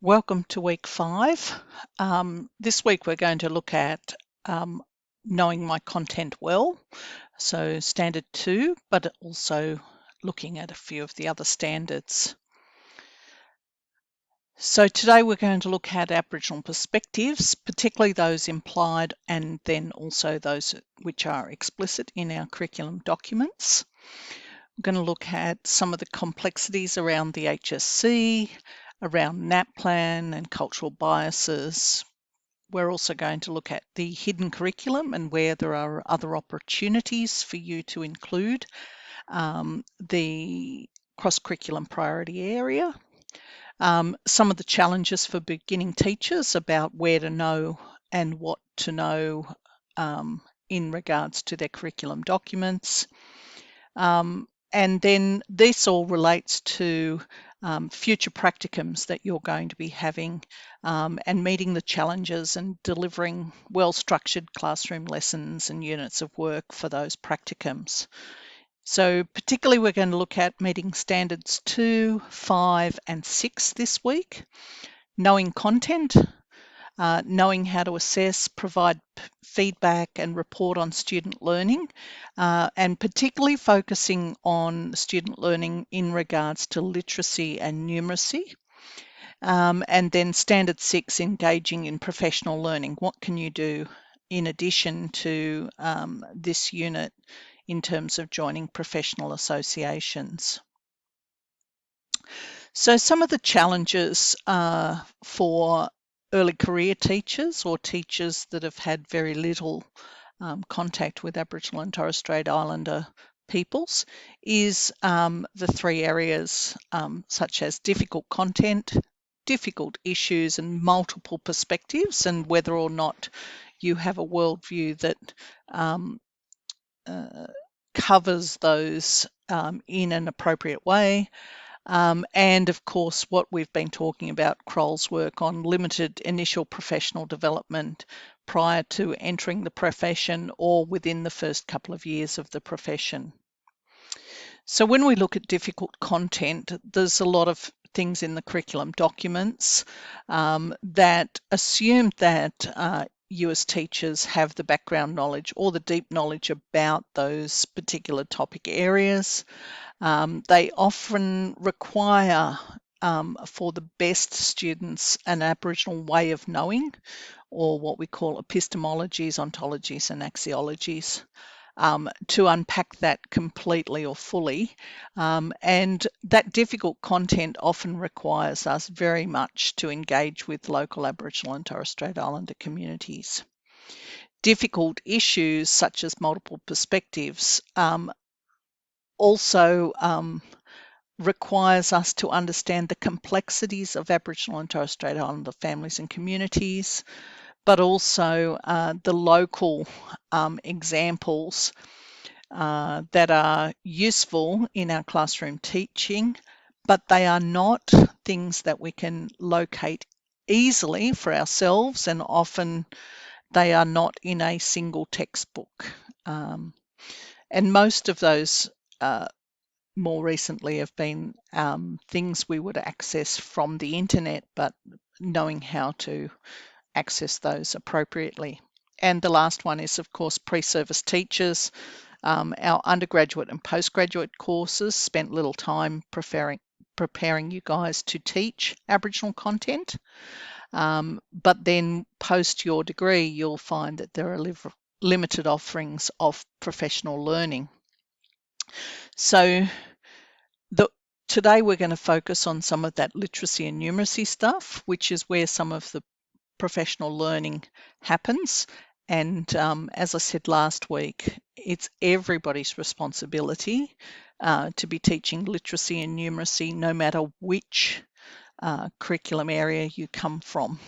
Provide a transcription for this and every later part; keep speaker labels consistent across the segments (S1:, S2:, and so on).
S1: Welcome to week 5. This week we're going to look at knowing my content well, so standard 2, but also looking at a few of the other standards. So today we're going to look at Aboriginal perspectives, particularly those implied and then also those which are explicit in our curriculum documents. We're going to look at some of the complexities around the HSC, around NAPLAN and cultural biases. We're also going to look at the hidden curriculum and where there are other opportunities for you to include the cross-curriculum priority area. Some of the challenges for beginning teachers about where to know and what to know in regards to their curriculum documents. And then this all relates to future practicums that you're going to be having and meeting the challenges and delivering well-structured classroom lessons and units of work for those practicums. So particularly we're going to look at meeting standards 2, 5 and 6 this week, knowing content, knowing how to assess, provide feedback and report on student learning, and particularly focusing on student learning in regards to literacy and numeracy. And then standard 6, engaging in professional learning. What can you do in addition to this unit in terms of joining professional associations? So some of the challenges for early career teachers or teachers that have had very little contact with Aboriginal and Torres Strait Islander peoples is the 3 areas such as difficult content, difficult issues and multiple perspectives, and whether or not you have a worldview that covers those in an appropriate way. And of course, what we've been talking about, Kroll's work on limited initial professional development prior to entering the profession or within the first couple of years of the profession. So when we look at difficult content, there's a lot of things in the curriculum documents that assume that you as teachers have the background knowledge or the deep knowledge about those particular topic areas. They often require for the best students an Aboriginal way of knowing, or what we call epistemologies, ontologies and axiologies, to unpack that completely or fully. And that difficult content often requires us very much to engage with local Aboriginal and Torres Strait Islander communities. Difficult issues such as multiple perspectives also requires us to understand the complexities of Aboriginal and Torres Strait Islander families and communities, but also the local examples that are useful in our classroom teaching, but they are not things that we can locate easily for ourselves, and often they are not in a single textbook. And most of those more recently have been things we would access from the internet, but knowing how to access those appropriately. And the last one is, of course, pre-service teachers. Our undergraduate and postgraduate courses spent little time preparing you guys to teach Aboriginal content. But then post your degree, you'll find that there are limited offerings of professional learning. So today we're going to focus on some of that literacy and numeracy stuff, which is where some of the professional learning happens. And as I said last week, it's everybody's responsibility to be teaching literacy and numeracy, no matter which curriculum area you come from.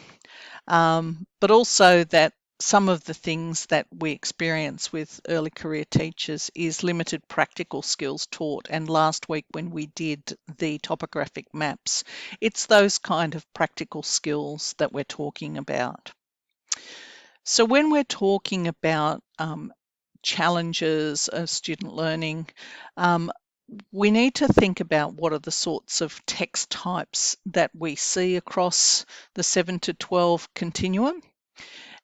S1: But also that some of the things that we experience with early career teachers is limited practical skills taught. And last week when we did the topographic maps, it's those kind of practical skills that we're talking about. So when we're talking about challenges of student learning, we need to think about what are the sorts of text types that we see across the 7 to 12 continuum,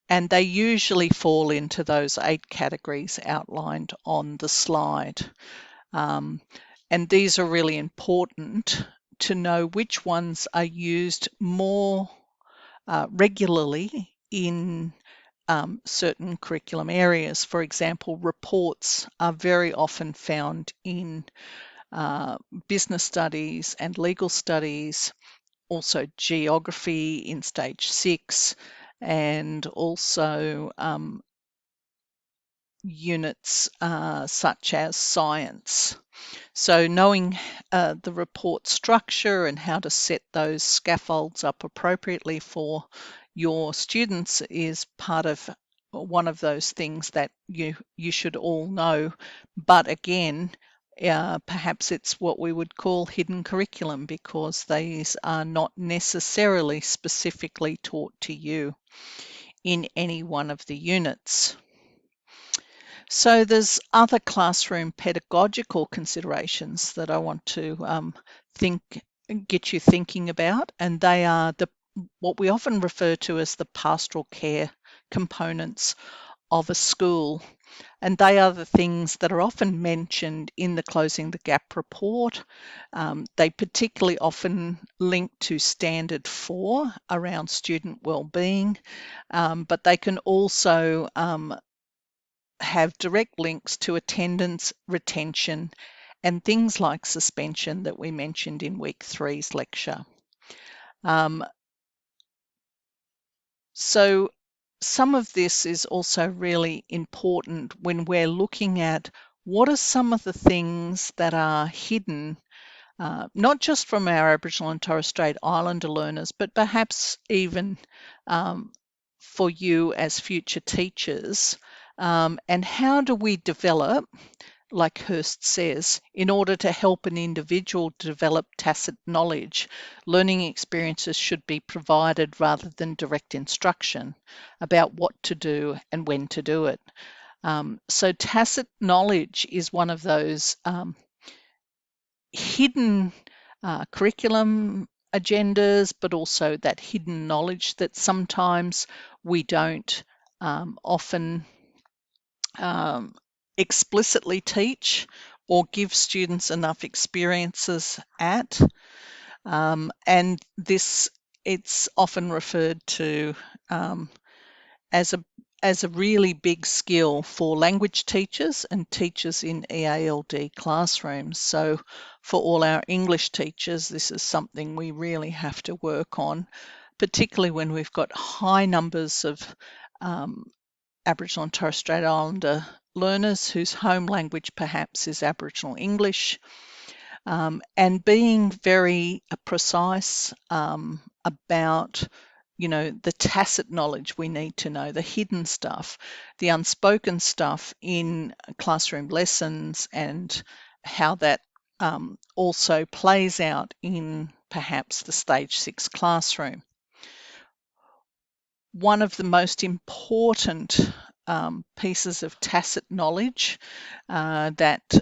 S1: and they usually fall into those 8 categories outlined on the slide. And these are really important to know which ones are used more regularly in certain curriculum areas. For example, reports are very often found in business studies and legal studies, also geography in stage 6, and also units such as science. So knowing the report structure and how to set those scaffolds up appropriately for your students is part of one of those things that you should all know. But again, perhaps it's what we would call hidden curriculum, because these are not necessarily specifically taught to you in any one of the units. So there's other classroom pedagogical considerations that I want to get you thinking about, and they are what we often refer to as the pastoral care components of a school. And they are the things that are often mentioned in the Closing the Gap report. They particularly often link to Standard 4 around student wellbeing, but they can also have direct links to attendance, retention, and things like suspension that we mentioned in week 3's lecture. So some of this is also really important when we're looking at what are some of the things that are hidden, not just from our Aboriginal and Torres Strait Islander learners, but perhaps even for you as future teachers. And how do we develop, like Hurst says, in order to help an individual develop tacit knowledge? Learning experiences should be provided rather than direct instruction about what to do and when to do it. So tacit knowledge is one of those hidden curriculum agendas, but also that hidden knowledge that sometimes we don't often explicitly teach or give students enough experiences at. And this, it's often referred to as a really big skill for language teachers and teachers in EALD classrooms. So for all our English teachers, this is something we really have to work on, particularly when we've got high numbers of Aboriginal and Torres Strait Islander learners whose home language perhaps is Aboriginal English, and being very precise about the tacit knowledge we need to know, the hidden stuff, the unspoken stuff in classroom lessons, and how that also plays out in perhaps the stage 6 classroom. One of the most important pieces of tacit knowledge that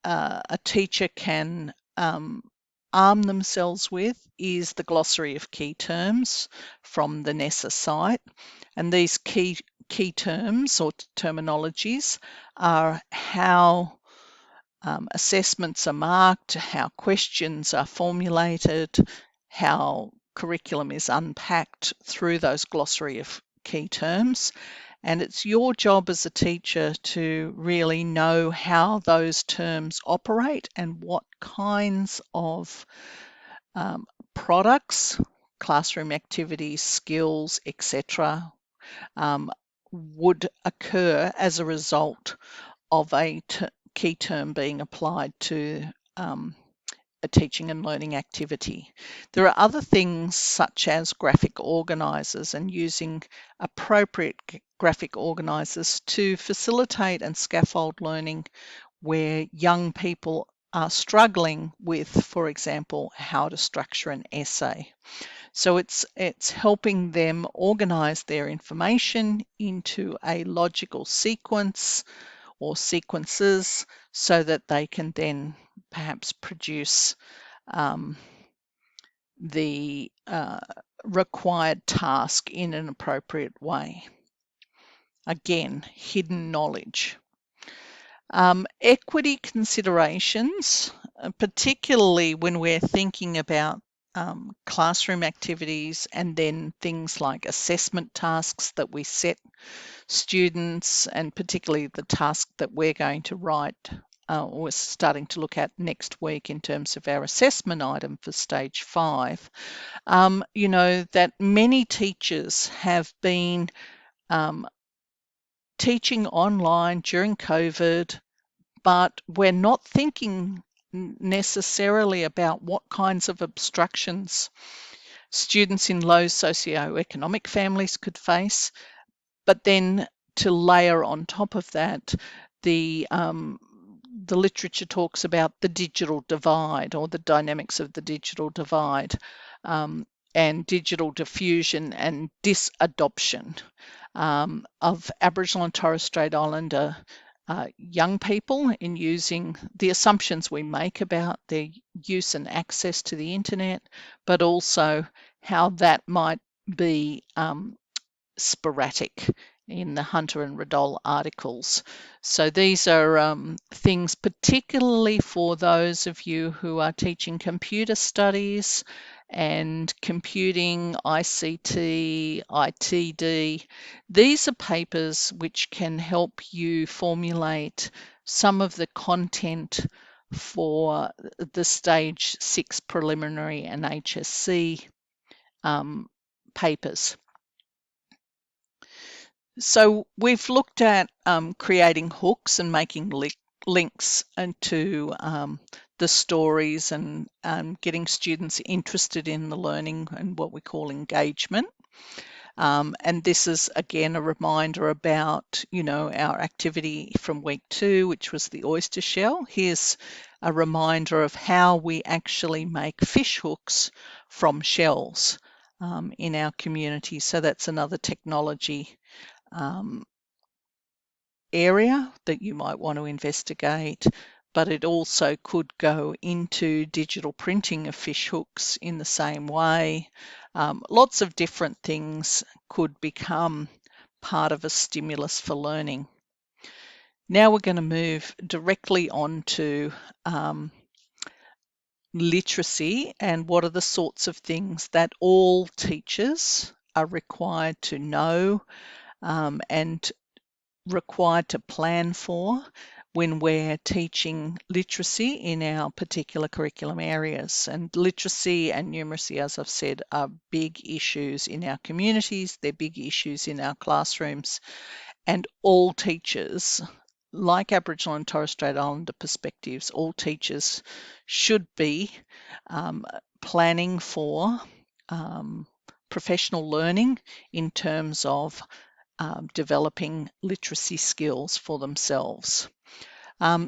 S1: a teacher can arm themselves with is the glossary of key terms from the NESA site. And these key terms or terminologies are how assessments are marked, how questions are formulated, how curriculum is unpacked through those glossary of key terms. And it's your job as a teacher to really know how those terms operate and what kinds of products, classroom activities, skills, etc., would occur as a result of a key term being applied to a teaching and learning activity. There are other things such as graphic organisers and using appropriate graphic organisers to facilitate and scaffold learning where young people are struggling with, for example, how to structure an essay. So it's helping them organise their information into a logical sequence or sequences so that they can then perhaps produce the required task in an appropriate way. Again, hidden knowledge. Equity considerations, particularly when we're thinking about classroom activities and then things like assessment tasks that we set students, and particularly the task that we're going to write or starting to look at next week in terms of our assessment item for stage 5. You know, that many teachers have been teaching online during COVID, but we're not thinking necessarily about what kinds of obstructions students in low socioeconomic families could face. But then to layer on top of that, the literature talks about the digital divide, or the dynamics of the digital divide, and digital diffusion and disadoption of Aboriginal and Torres Strait Islander young people in using the assumptions we make about their use and access to the internet, but also how that might be sporadic in the Hunter and Riddell articles. So these are things particularly for those of you who are teaching computer studies and computing, ICT, ITD. These are papers which can help you formulate some of the content for the stage 6 preliminary and HSC papers. So we've looked at creating hooks and making links into the stories and getting students interested in the learning and what we call engagement. And this is again a reminder about, you know, our activity from week 2, which was the oyster shell. Here's a reminder of how we actually make fish hooks from shells in our community. So that's another technology area that you might want to investigate, but it also could go into digital printing of fish hooks in the same way. Lots of different things could become part of a stimulus for learning. Now we're going to move directly on to literacy and what are the sorts of things that all teachers are required to know and required to plan for when we're teaching literacy in our particular curriculum areas. And literacy and numeracy, as I've said, are big issues in our communities, they're big issues in our classrooms, and all teachers, like Aboriginal and Torres Strait Islander perspectives, all teachers should be planning for professional learning in terms of developing literacy skills for themselves.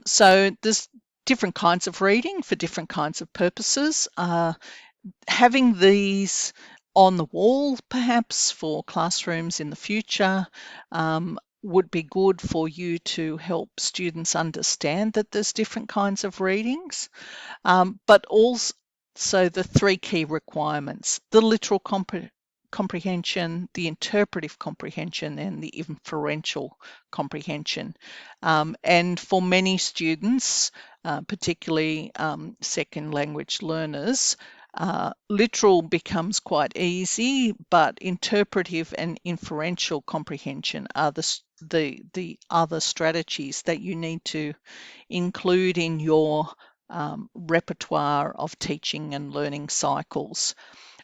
S1: So there's different kinds of reading for different kinds of purposes. Having these on the wall, perhaps for classrooms in the future, would be good for you to help students understand that there's different kinds of readings, but also the 3 key requirements: the literal comprehension, the interpretive comprehension, and the inferential comprehension. And for many students, particularly second language learners, literal becomes quite easy, but interpretive and inferential comprehension are the other strategies that you need to include in your repertoire of teaching and learning cycles.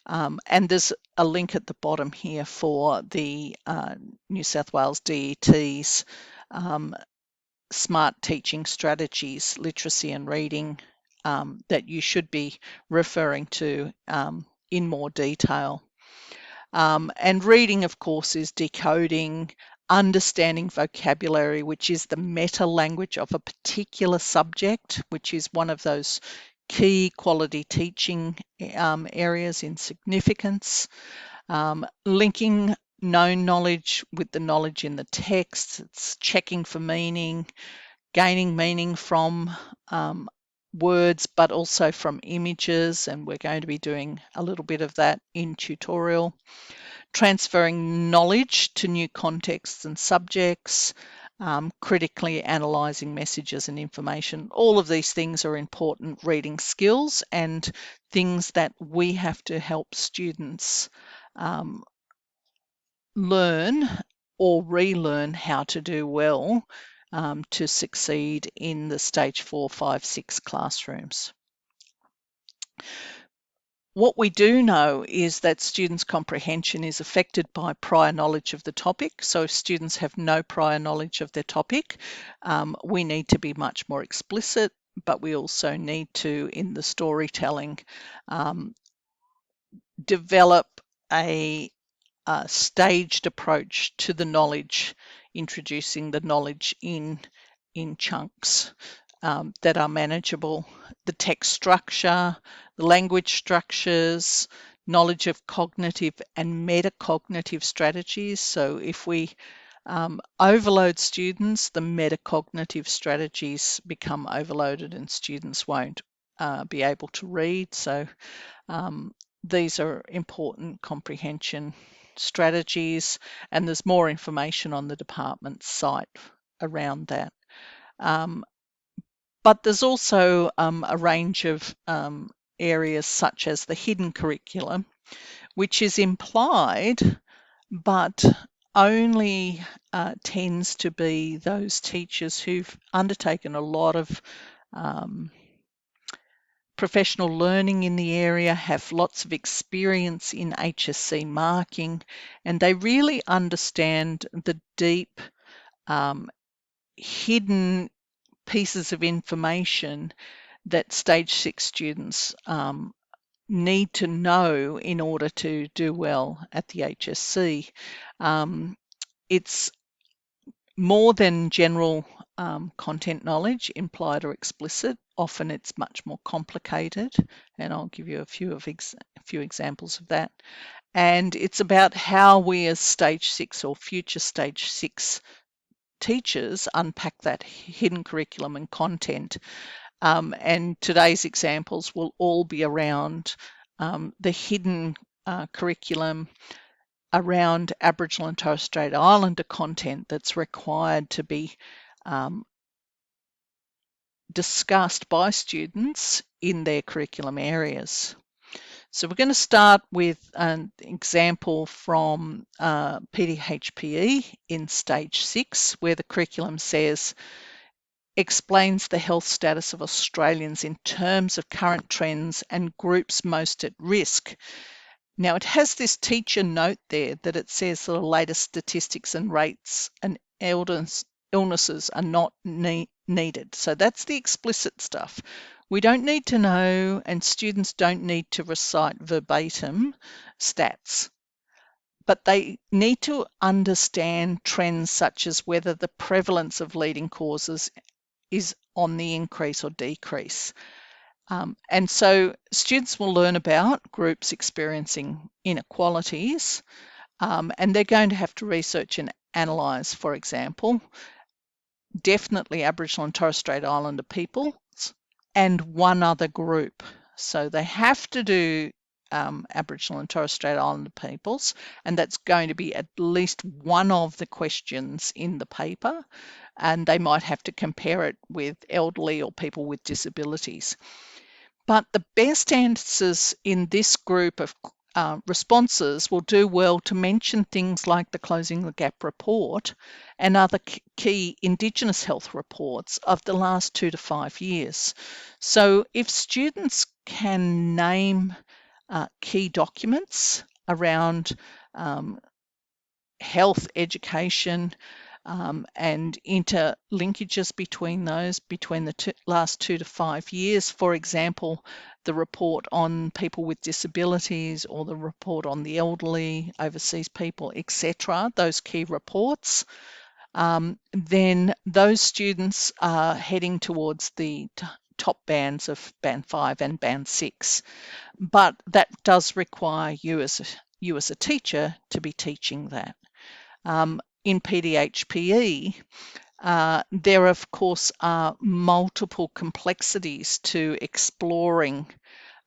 S1: And there's a link at the bottom here for the New South Wales DET's Smart Teaching Strategies, Literacy and Reading, that you should be referring to in more detail. And reading, of course, is decoding, understanding vocabulary, which is the meta language of a particular subject, which is one of those key quality teaching areas in significance. Linking known knowledge with the knowledge in the text. It's checking for meaning, gaining meaning from words, but also from images, and we're going to be doing a little bit of that in tutorial. Transferring knowledge to new contexts and subjects, critically analysing messages and information. All of these things are important reading skills and things that we have to help students learn or relearn how to do well to succeed in the stage 4, 5, 6 classrooms. What we do know is that students' comprehension is affected by prior knowledge of the topic. So if students have no prior knowledge of their topic, we need to be much more explicit, but we also need to, in the storytelling, develop a staged approach to the knowledge, introducing the knowledge in chunks that are manageable. The text structure, the language structures, knowledge of cognitive and metacognitive strategies. So if we overload students, the metacognitive strategies become overloaded and students won't be able to read. So these are important comprehension strategies, and there's more information on the department's site around that. But there's also a range of areas such as the hidden curriculum, which is implied, but only tends to be those teachers who've undertaken a lot of professional learning in the area, have lots of experience in HSC marking, and they really understand the deep hidden pieces of information that stage 6 students need to know in order to do well at the HSC. It's more than general content knowledge, implied or explicit. Often it's much more complicated, and I'll give you a few examples of that. And it's about how we as stage 6 or future stage 6 teachers unpack that hidden curriculum and content. And today's examples will all be around the hidden curriculum around Aboriginal and Torres Strait Islander content that's required to be discussed by students in their curriculum areas. So we're going to start with an example from PDHPE in stage 6, where the curriculum says, explains the health status of Australians in terms of current trends and groups most at risk. Now it has this teacher note there that it says the latest statistics and rates and illnesses are not needed. So that's the explicit stuff. We don't need to know, and students don't need to recite verbatim stats, but they need to understand trends such as whether the prevalence of leading causes is on the increase or decrease. And so students will learn about groups experiencing inequalities, and they're going to have to research and analyse, for example, definitely Aboriginal and Torres Strait Islander peoples and one other group. So they have to do Aboriginal and Torres Strait Islander peoples, and that's going to be at least one of the questions in the paper, and they might have to compare it with elderly or people with disabilities. But the best answers in this group of responses will do well to mention things like the Closing the Gap report and other key Indigenous health reports of the last 2 to 5 years. So if students can name key documents around health, education, and interlinkages between those, between the last 2 to 5 years. For example, the report on people with disabilities or the report on the elderly, overseas people, etc., those key reports, then those students are heading towards the top bands of Band 5 and Band 6. But that does require you as you as a teacher to be teaching that. In PDHPE, there of course are multiple complexities to exploring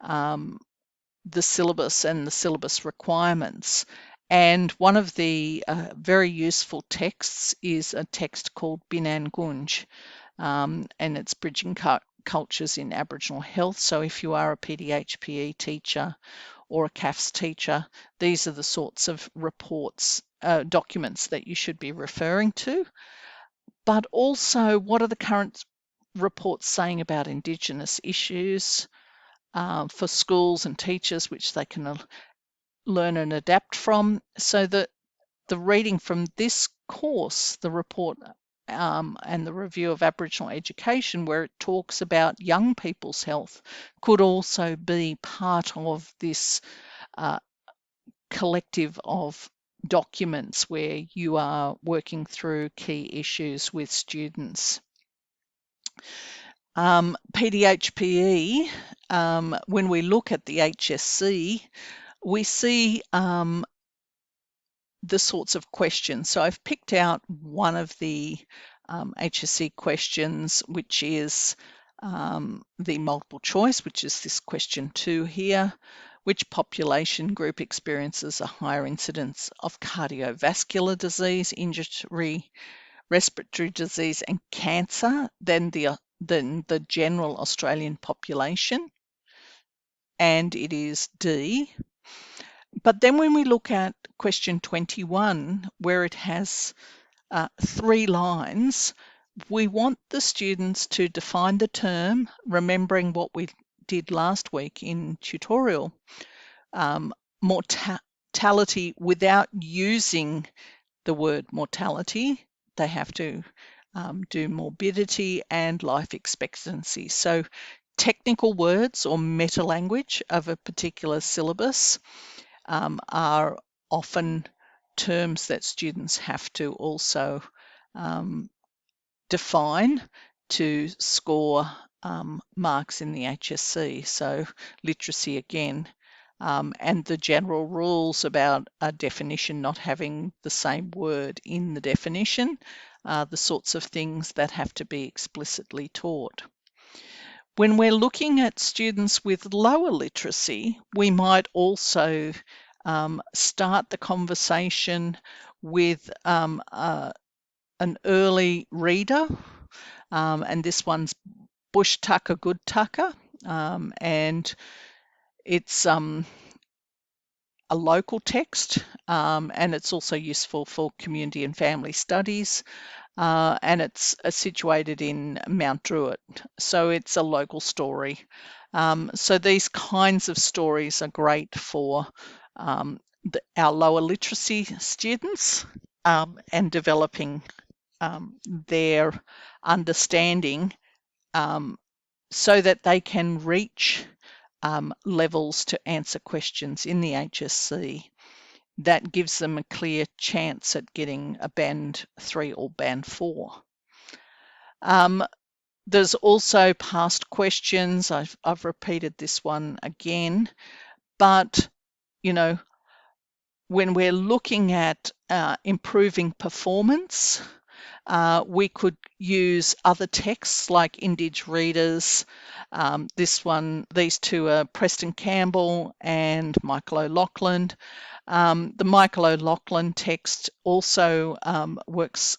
S1: the syllabus and the syllabus requirements. And one of the very useful texts is a text called Binan Gunj, and it's Bridging Cultures in Aboriginal Health. So if you are a PDHPE teacher or a CAFS teacher, these are the sorts of reports, documents that you should be referring to. But also, what are the current reports saying about Indigenous issues for schools and teachers, which they can learn and adapt from? So that the reading from this course, the report and the review of Aboriginal education, where it talks about young people's health, could also be part of this collective of documents where you are working through key issues with students. PDHPE, when we look at the HSC, we see the sorts of questions. So I've picked out one of the HSC questions, which is the multiple choice, which is this question 2 here. Which population group experiences a higher incidence of cardiovascular disease, injury, respiratory disease, and cancer than the general Australian population? And it is D. But then when we look at question 21, where it has 3 lines, we want the students to define the term, remembering what we did last week in tutorial, mortality without using the word mortality. They have to do morbidity and life expectancy. So technical words or meta language of a particular syllabus are often terms that students have to also define to score marks in the HSC. So literacy again, and the general rules about a definition not having the same word in the definition are the sorts of things that have to be explicitly taught. When we're looking at students with lower literacy, we might also start the conversation with an early reader, and this one's Bush Tucker, Good Tucker, and it's a local text, and it's also useful for community and family studies. And it's situated in Mount Druitt, so it's a local story. So these kinds of stories are great for our lower literacy students and developing their understanding so that they can reach levels to answer questions in the HSC. That gives them a clear chance at getting a Band 3 or Band 4. There's also past questions. I've repeated this one again, but you know, when we're looking at improving performance, we could use other texts like Indig Readers. These two are Preston Campbell and Michael O'Loughlin. The Michael O'Loughlin text also works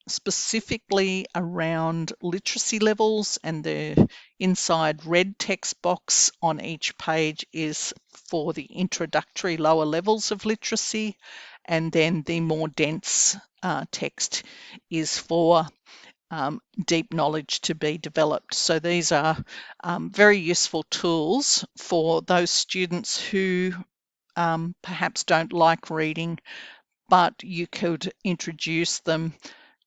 S1: specifically around literacy levels, and the inside red text box on each page is for the introductory lower levels of literacy, and then the more dense text is for deep knowledge to be developed. So these are very useful tools for those students who perhaps don't like reading, but you could introduce them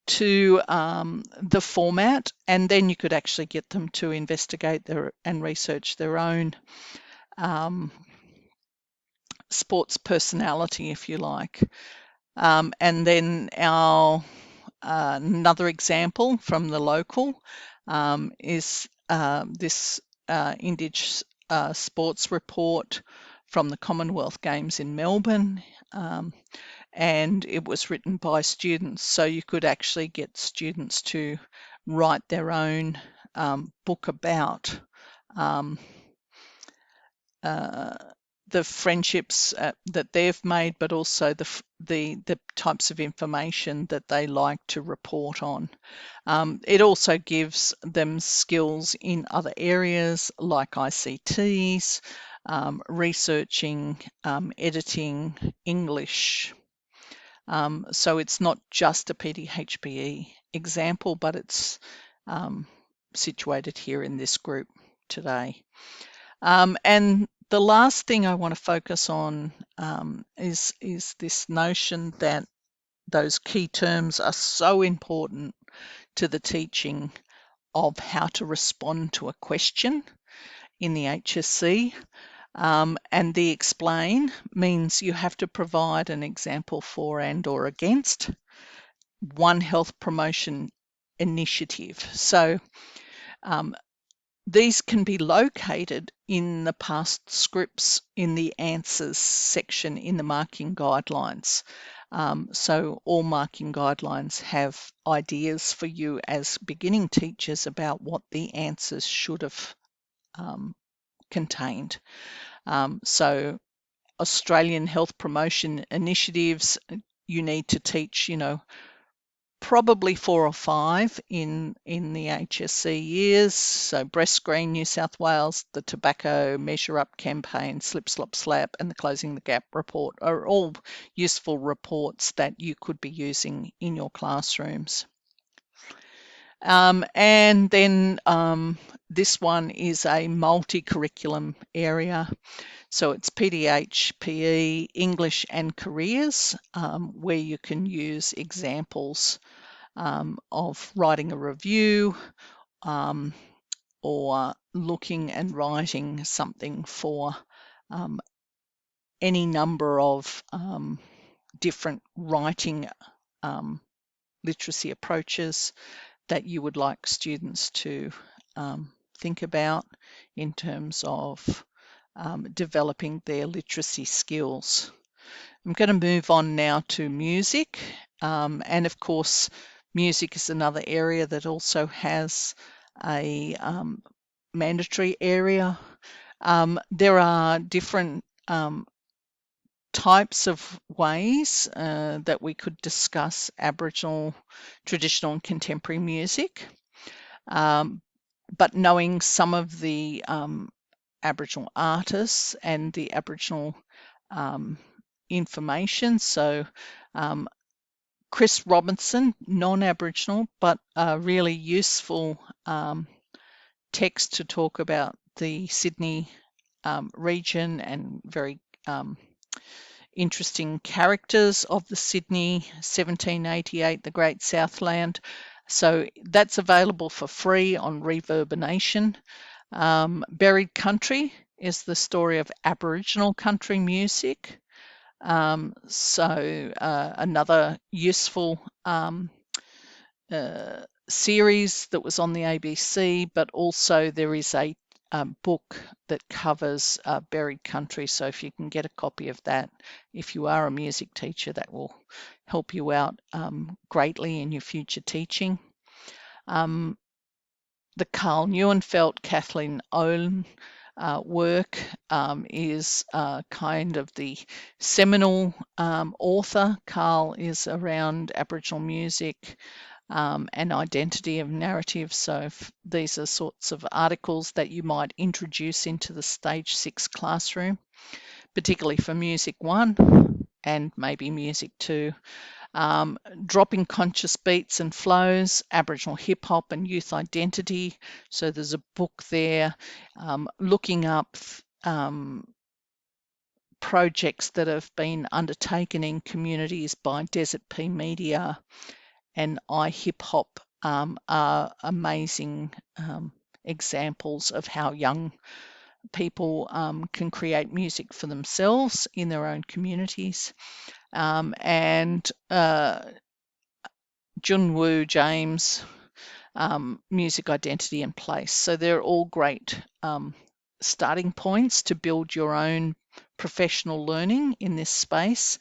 S1: to the format, and then you could actually get them to investigate and research their own sports personality, if you like. And then our another example from the local is this Indig sports report from the Commonwealth Games in Melbourne, and it was written by students, so you could actually get students to write their own book about the friendships that they've made, but also the types of information that they like to report on. It also gives them skills in other areas like ICTs, researching, editing, English. So it's not just a PDHPE example, but it's situated here in this group today. And the last thing I want to focus on is this notion that those key terms are so important to the teaching of how to respond to a question in the HSC. And the explain means you have to provide an example for and or against one health promotion initiative. So these can be located in the past scripts in the answers section in the marking guidelines. So all marking guidelines have ideas for you as beginning teachers about what the answers should have contained. So Australian health promotion initiatives, you need to teach, probably 4 or 5 in the HSC years. So Breast Screen New South Wales, the Tobacco Measure Up campaign, Slip Slop Slap, and the Closing the Gap report are all useful reports that you could be using in your classrooms. And then this one is a multi-curriculum area. So it's PDHPE, English and Careers, where you can use examples of writing a review or looking and writing something for any number of different writing literacy approaches that you would like students to think about in terms of developing their literacy skills. I'm going to move on now to music, and of course music is another area that also has a mandatory area. There are different types of ways that we could discuss Aboriginal traditional and contemporary music, but knowing some of the Aboriginal artists and the Aboriginal information. So Chris Robinson, non-Aboriginal, but a really useful text to talk about the Sydney region and very interesting characters of the Sydney 1788, the Great Southland. So that's available for free on Reverberation. Buried Country is the story of Aboriginal country music. Another useful series that was on the ABC, but also there is a book that covers Buried Country. So if you can get a copy of that, if you are a music teacher, that will help you out greatly in your future teaching. The Carl Neuenfeld, Kathleen Owen work is kind of the seminal author. Carl is around Aboriginal music and identity of narrative. So these are sorts of articles that you might introduce into the Stage 6 classroom, particularly for Music 1 and maybe Music 2. Dropping Conscious Beats and Flows, Aboriginal Hip Hop and Youth Identity. So there's a book there, looking up projects that have been undertaken in communities by Desert P Media and iHip Hop are amazing examples of how young people can create music for themselves in their own communities. And Junwoo James, Music Identity and Place. So they're all great starting points to build your own professional learning in this space.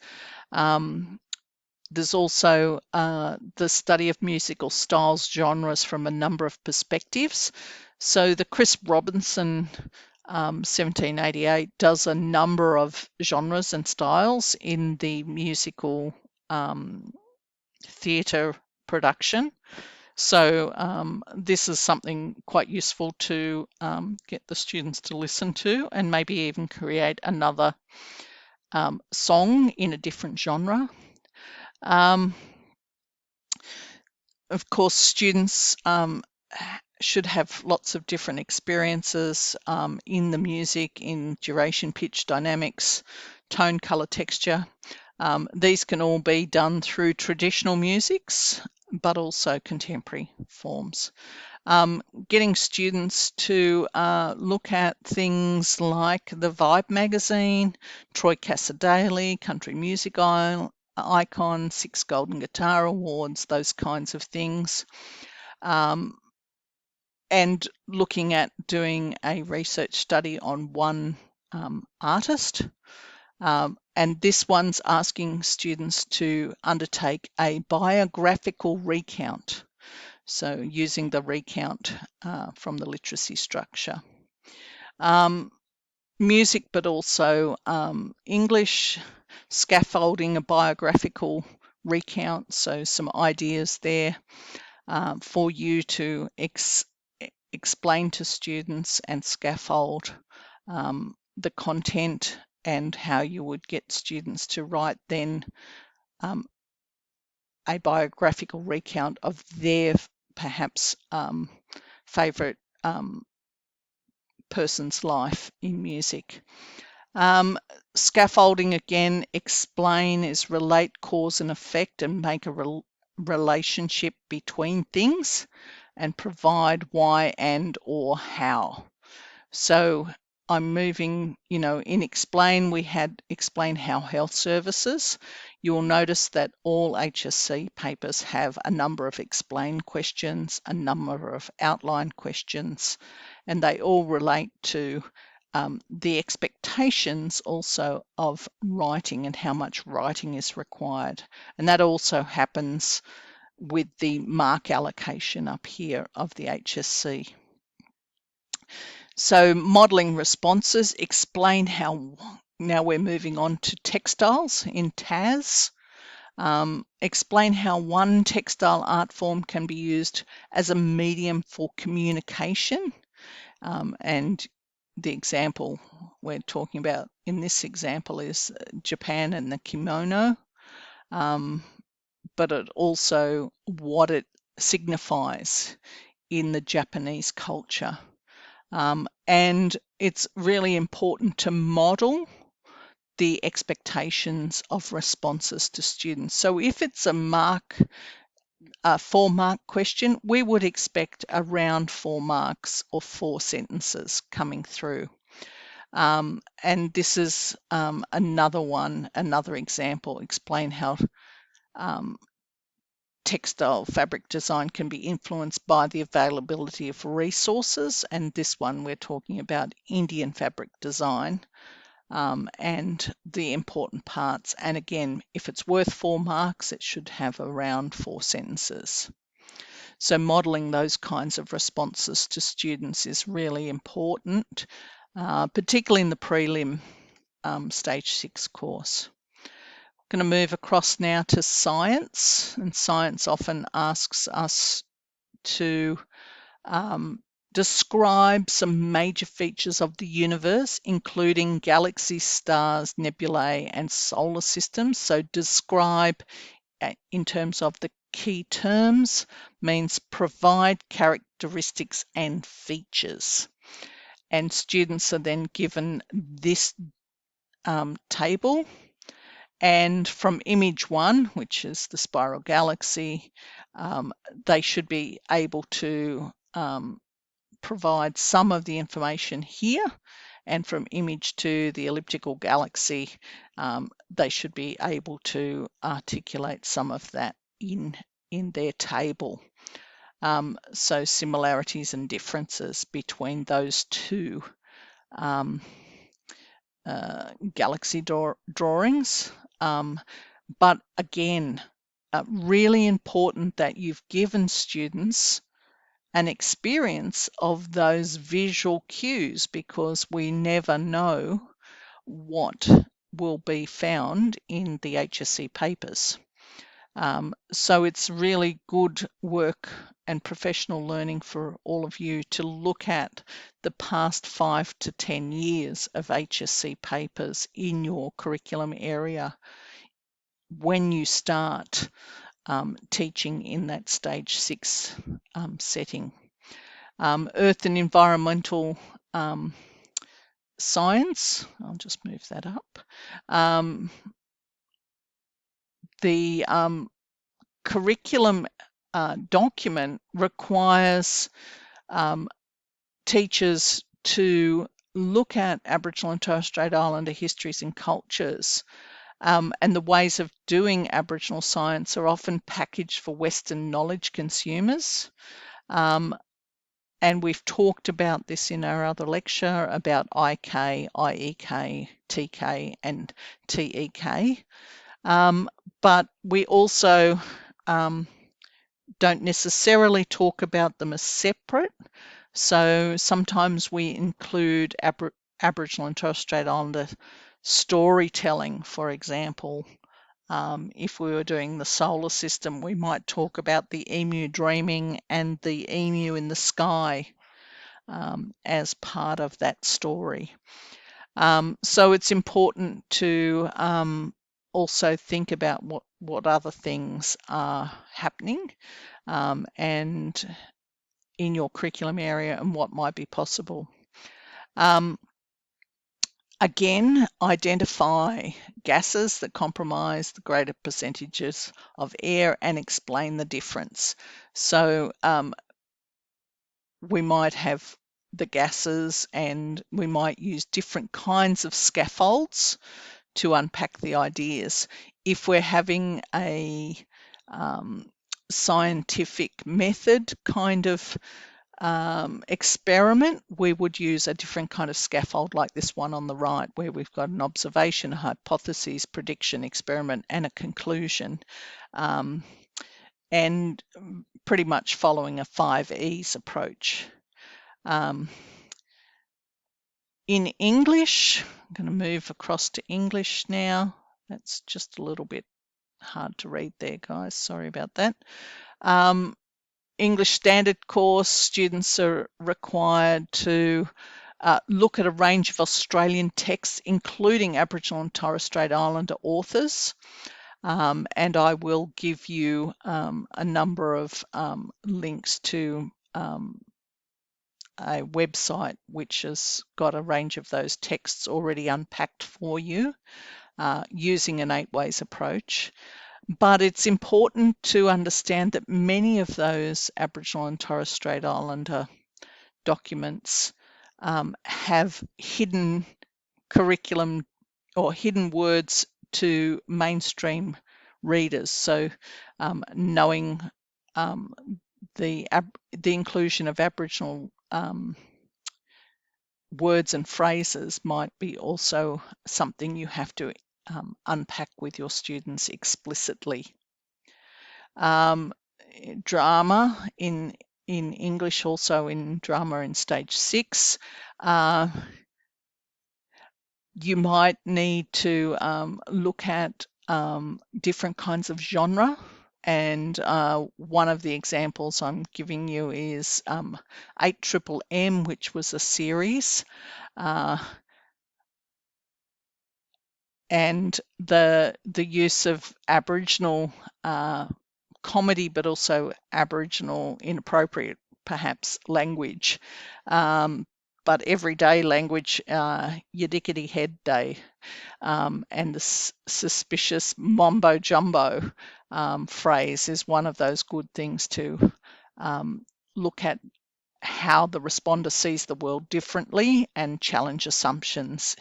S1: There's also the study of musical styles, genres from a number of perspectives. So the Chris Robinson 1788 does a number of genres and styles in the musical theatre production. So this is something quite useful to get the students to listen to, and maybe even create another song in a different genre. Of course, students should have lots of different experiences in the music, in duration, pitch, dynamics, tone, colour, texture. These can all be done through traditional musics, but also contemporary forms. Getting students to look at things like the Vibe magazine, Troy Cassadaly, Country Music Icon, 6 Golden Guitar Awards, those kinds of things. And looking at doing a research study on one artist. And this one's asking students to undertake a biographical recount. So using the recount from the literacy structure. Music, but also English, scaffolding a biographical recount. So some ideas there for you to explain to students and scaffold the content, and how you would get students to write then a biographical recount of their perhaps favourite person's life in music. Scaffolding, again, explain is relate, cause and effect, and make a relationship between things, and provide why and or how. So I'm moving, in explain, we had explain how health services. You'll notice that all HSC papers have a number of explain questions, a number of outline questions, and they all relate to the expectations also of writing and how much writing is required. And that also happens with the mark allocation up here of the HSC. So modelling responses, explain how, now we're moving on to textiles in TAS. Explain how one textile art form can be used as a medium for communication. And the example we're talking about in this example is Japan and the kimono, but it also what it signifies in the Japanese culture. And it's really important to model the expectations of responses to students. So if it's a 4-mark question, we would expect around 4 marks or 4 sentences coming through. And this is another example. Explain how textile fabric design can be influenced by the availability of resources, and this one we're talking about Indian fabric design and the important parts. And again, if it's worth 4 marks, it should have around 4 sentences. So modelling those kinds of responses to students is really important, particularly in the prelim stage 6 course. Going to move across now to science, and science often asks us to describe some major features of the universe, including galaxies, stars, nebulae, and solar systems. So describe in terms of the key terms means provide characteristics and features. And students are then given this table. And from image 1, which is the spiral galaxy, they should be able to provide some of the information here. And from image 2, the elliptical galaxy, they should be able to articulate some of that in their table. So similarities and differences between those two galaxy drawings. But again, really important that you've given students an experience of those visual cues, because we never know what will be found in the HSC papers. So it's really good work and professional learning for all of you to look at the past 5 to 10 years of HSC papers in your curriculum area when you start teaching in that stage 6 setting. Earth and environmental science, I'll just move that up. The curriculum document requires teachers to look at Aboriginal and Torres Strait Islander histories and cultures. And the ways of doing Aboriginal science are often packaged for Western knowledge consumers. And we've talked about this in our other lecture about IK, IEK, TK, and TEK. But we also don't necessarily talk about them as separate. So sometimes we include Aboriginal and Torres Strait Islander storytelling, for example. If we were doing the solar system, we might talk about the emu dreaming and the emu in the sky as part of that story. So it's important to also think about what other things are happening and in your curriculum area and what might be possible. Again, identify gases that comprise the greater percentages of air and explain the difference. So we might have the gases and we might use different kinds of scaffolds to unpack the ideas. If we're having a scientific method kind of experiment, we would use a different kind of scaffold like this one on the right, where we've got an observation, a hypothesis, prediction, experiment, and a conclusion, and pretty much following a 5 E's approach. In English, I'm going to move across to English now. That's just a little bit hard to read there, guys. Sorry about that. English Standard course students are required to look at a range of Australian texts, including Aboriginal and Torres Strait Islander authors. And I will give you a number of links to a website which has got a range of those texts already unpacked for you using an 8 ways approach. But it's important to understand that many of those Aboriginal and Torres Strait Islander documents have hidden curriculum or hidden words to mainstream readers. So knowing the inclusion of Aboriginal words and phrases might be also something you have to unpack with your students explicitly. Drama in English, also in drama in stage 6, you might need to look at different kinds of genre. And one of the examples I'm giving you is 8MMM, which was a series. And the use of Aboriginal comedy, but also Aboriginal inappropriate, perhaps, language. But everyday language, Yadickety Head Day, and the suspicious Mombo Jumbo phrase is one of those good things to look at how the responder sees the world differently and challenge assumptions.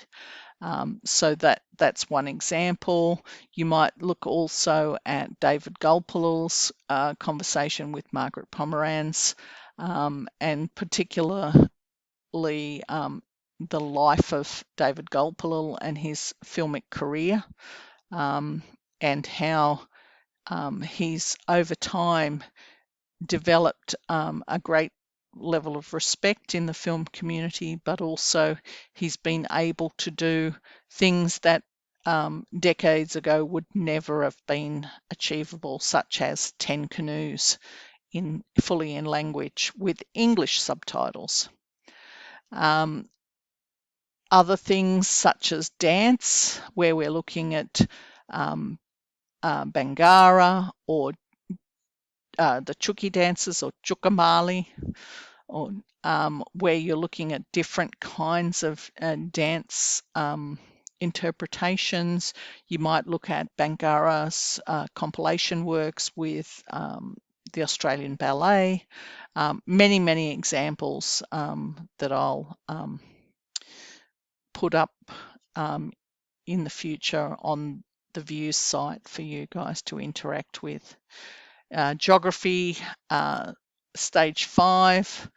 S1: So that's one example. You might look also at David Gulpilil's conversation with Margaret Pomeranz, and particularly the life of David Gulpilil and his filmic career, and how he's over time developed a great level of respect in the film community, but also he's been able to do things that decades ago would never have been achievable, such as 10 canoes fully in language with English subtitles. Other things such as dance, where we're looking at Bangara or the Chuki dances or Chukamali, or where you're looking at different kinds of dance interpretations. You might look at Bangara's compilation works with the Australian Ballet. Many examples that I'll put up in the future on the Views site for you guys to interact with. Geography, stage 5.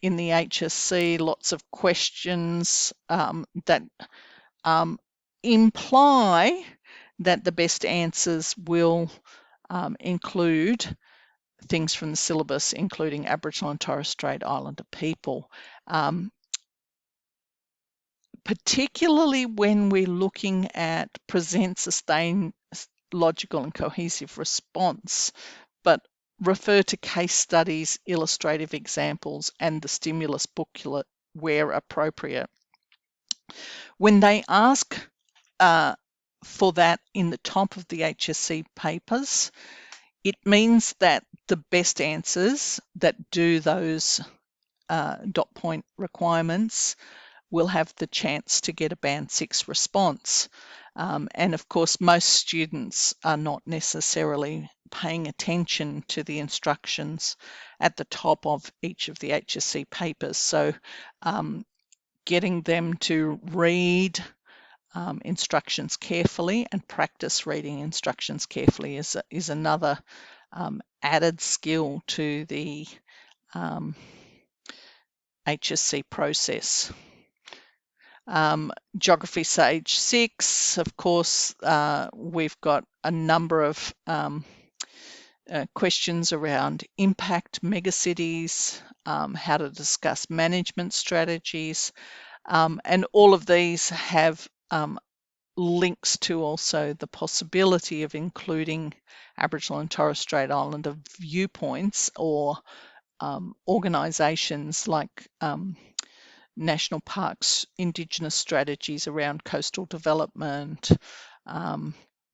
S1: In the HSC, lots of questions that imply that the best answers will include things from the syllabus, including Aboriginal and Torres Strait Islander people. Particularly when we're looking at present, sustain, logical and cohesive response, but refer to case studies, illustrative examples, and the stimulus booklet where appropriate. When they ask for that in the top of the HSC papers, it means that the best answers that do those dot point requirements will have the chance to get a Band 6 response. And of course, most students are not necessarily paying attention to the instructions at the top of each of the HSC papers. So getting them to read instructions carefully and practice reading instructions carefully is another added skill to the HSC process. Geography stage 6, of course, we've got a number of questions around impact megacities, how to discuss management strategies, and all of these have links to also the possibility of including Aboriginal and Torres Strait Islander viewpoints or organisations like National Parks, Indigenous strategies around coastal development,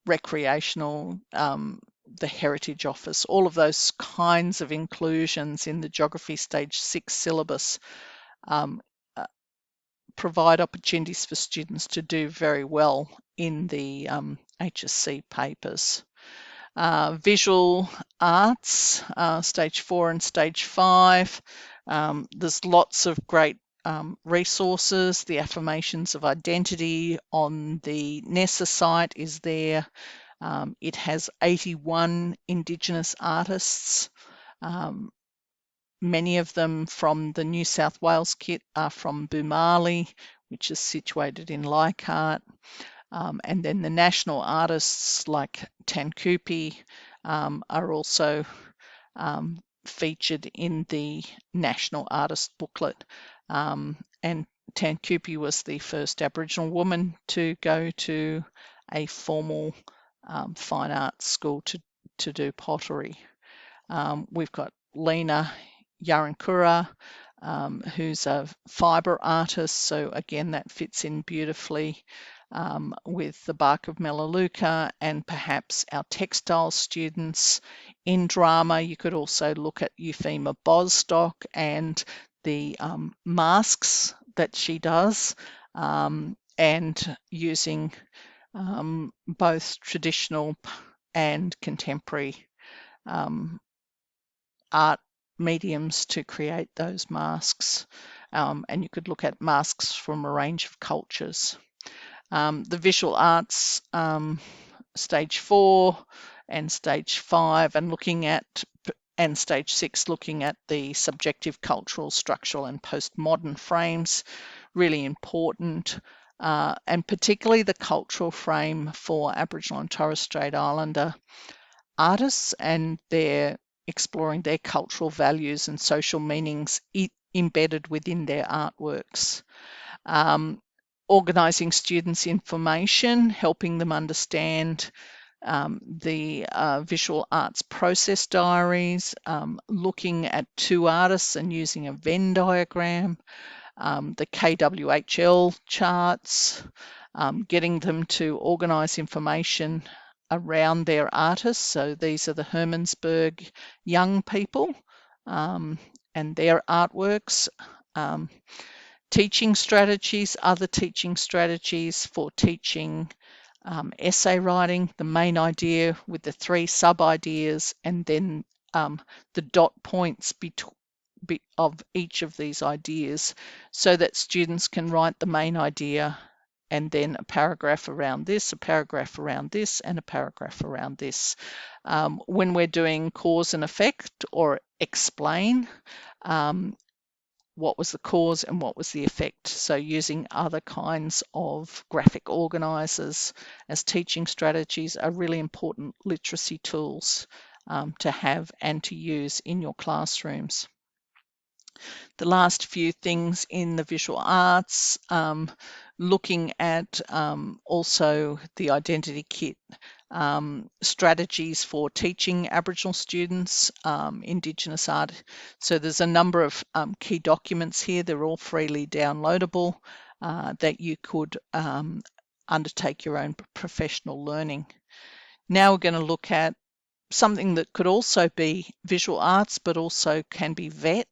S1: recreational, the Heritage Office, all of those kinds of inclusions in the Geography Stage 6 syllabus provide opportunities for students to do very well in the HSC papers. Visual arts, stage 4 and stage 5. There's lots of great resources. The affirmations of identity on the NESA site is there. It has 81 Indigenous artists. Many of them from the New South Wales kit are from Boomali, which is situated in Leichhardt. And then the national artists like Tankupi are also featured in the National Artist Booklet. And Tankupi was the first Aboriginal woman to go to a formal fine arts school to do pottery. We've got Lena Yarankura, who's a fibre artist, so again that fits in beautifully with the bark of Melaleuca, and perhaps our textile students. In drama, you could also look at Euphemia Bostock and the masks that she does, and using both traditional and contemporary art mediums to create those masks. And you could look at masks from a range of cultures. The visual arts, stage 4 and stage 5, and looking at and stage 6 looking at the subjective, cultural, structural and postmodern frames, really important, and particularly the cultural frame for Aboriginal and Torres Strait Islander artists, and they're exploring their cultural values and social meanings embedded within their artworks. Organising students' information, helping them understand the visual arts process diaries, looking at 2 artists and using a Venn diagram, the KWHL charts, getting them to organise information around their artists. So these are the Hermannsburg young people and their artworks. Teaching strategies, other teaching strategies for teaching essay writing, the main idea with the 3 sub-ideas, and then the dot points of each of these ideas, so that students can write the main idea and then a paragraph around this, a paragraph around this, and a paragraph around this. When we're doing cause and effect or explain, what was the cause and what was the effect. So using other kinds of graphic organisers as teaching strategies are really important literacy tools to have and to use in your classrooms. The last few things in the visual arts, looking at also the identity kit, strategies for teaching Aboriginal students Indigenous art. So there's a number of key documents here. They're all freely downloadable that you could undertake your own professional learning. Now we're going to look at something that could also be visual arts, but also can be VET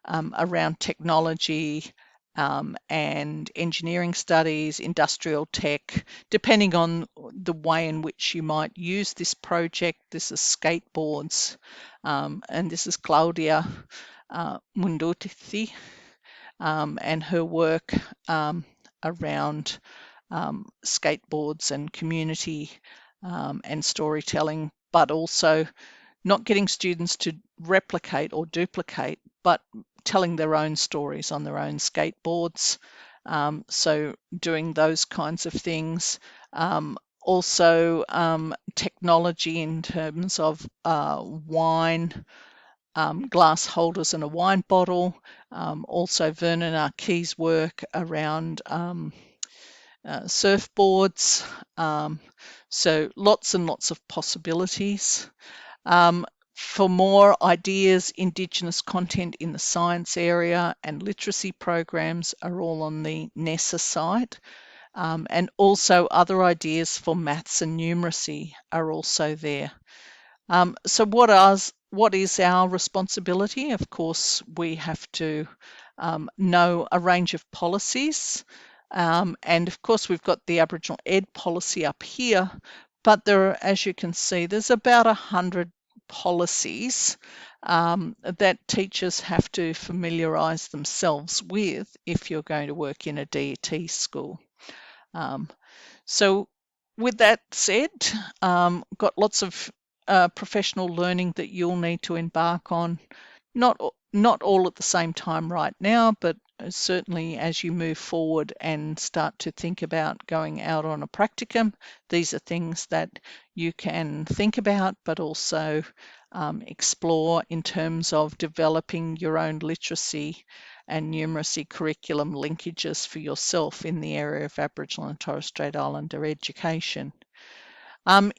S1: around technology and engineering studies, industrial tech, depending on the way in which you might use this project. This is skateboards, and this is Claudia Munduthi and her work around skateboards and community and storytelling, but also not getting students to replicate or duplicate, but telling their own stories on their own skateboards. So doing those kinds of things. Also technology in terms of wine, glass holders and a wine bottle. Also Vernon Arquet's work around surfboards. So lots and lots of possibilities. For more ideas, Indigenous content in the science area and literacy programs are all on the NESA site. And also other ideas for maths and numeracy are also there. So what is our responsibility? Of course, we have to know a range of policies. And of course, we've got the Aboriginal Ed policy up here, but there are, as you can see, there's about 100 policies that teachers have to familiarise themselves with if you're going to work in a DET school. So with that said, got lots of professional learning that you'll need to embark on, not all at the same time right now, but certainly as you move forward and start to think about going out on a practicum, these are things that you can think about, but also explore in terms of developing your own literacy and numeracy curriculum linkages for yourself in the area of Aboriginal and Torres Strait Islander education.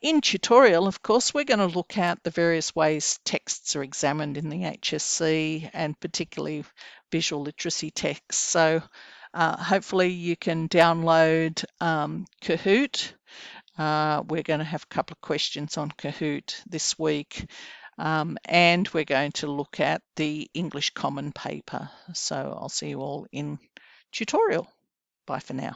S1: In tutorial, of course, we're going to look at the various ways texts are examined in the HSC, and particularly visual literacy texts. So hopefully you can download Kahoot. We're going to have a couple of questions on Kahoot this week. And we're going to look at the English Common paper. So I'll see you all in tutorial. Bye for now.